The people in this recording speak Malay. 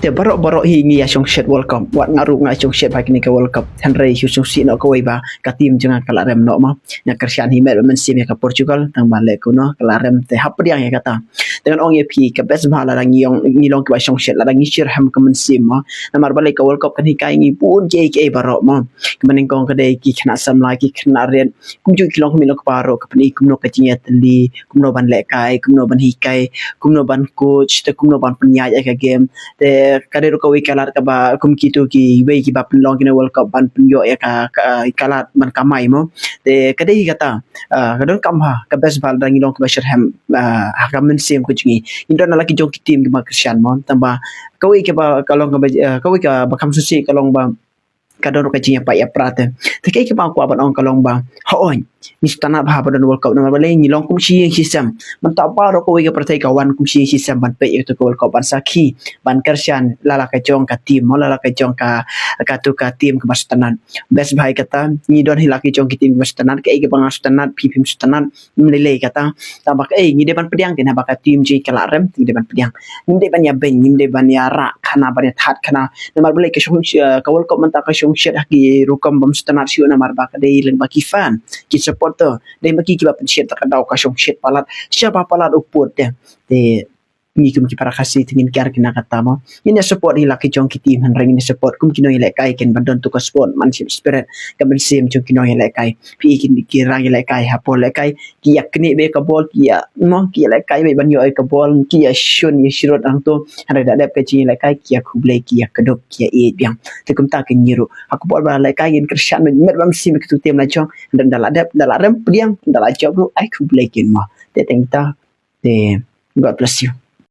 te barok hi ngi ya song shet world cup wat ngaru ngai song shet bagi ni ke world cup han rei hu song si no ko ba ka tim jangan kala rem no ma na kersian hi mer men sim ya ka portugal tang bale ko no kala rem te hap yang ya kata dengan ong ep ka best bala lang yong ngi long ka song shet la ngi shir ham ka men sim ma na mar bale ka world cup kan hi kai ngi pun ke barok ma kemening kong ka dei ki khna sam lai ki khna ren kum ju kilong mi lo ka barok ka ni kum no ka chinya tli kum no ban le kai kum no ban hi kai kum no ban coach te kum no ban penya ya ka game te kadero ka wi kalat ka ba kum kitu ki we ki ba penlong ki world cup ban penyo ya ka kalat man kamai mo te kadai kata kadon kam ha ka best bal dang ilong ka shirham ha ka men sim ko jingi indon na laki jong ki team ki ma christian mo tamba ka wi ka ba kalong ka wi ka ba kam susi kalong ba kadon ka jinga pa ya prate te kai ki ba ko ban ong kalong ba ha on ni stana ba ba don world cup na ba le ni long kum chi system man ta ba ro ko wi ka prate ka wan kum chi system ban pe itu world cup ban sakhi ban kersian lala ka jong ka team mo lala ka jong ka tu ka team ka bastanan best bhai kata ni don hilaki jong ki team bastanan ka ke bang bastanan pipim bastanan mlele kata ta ba ni de ban pediang ke na ba ka team ji kala rem ni de ban pediang ni de ban ya ben ni de ban ya ra khana ban ya that khana na mar bele ka shong ka world cup man ta ka shong shet ki rukam bam bastanan siu na mar ba ka de leng ba ki fan ki supporter de maki ki ba penshet ta ka dau ka shong shet palat siapa palat uput de ni kum ki para khasi tingin kyar kina kata mo ini support hi laki jong ki team han ring ni support kum kino ile kai ken bandon to ka sport manship spirit ka ben sim jong kino ile kai pi kin ki rang ile kai ha pol ile kai ki yak ni be ka bol ki ya mo ki ile kai be ban yo ka bol ki ya shun ye shirot ang to han da dep ka chi ile kai ki ya kuble ki ya kedop ki ya e biang te kum ta ke nyiru aku bol ba ile kai kin krishan met bam sim ki tu tem la jong dan dala rem piang dala job ai kuble kin mo te tengta te God bless you.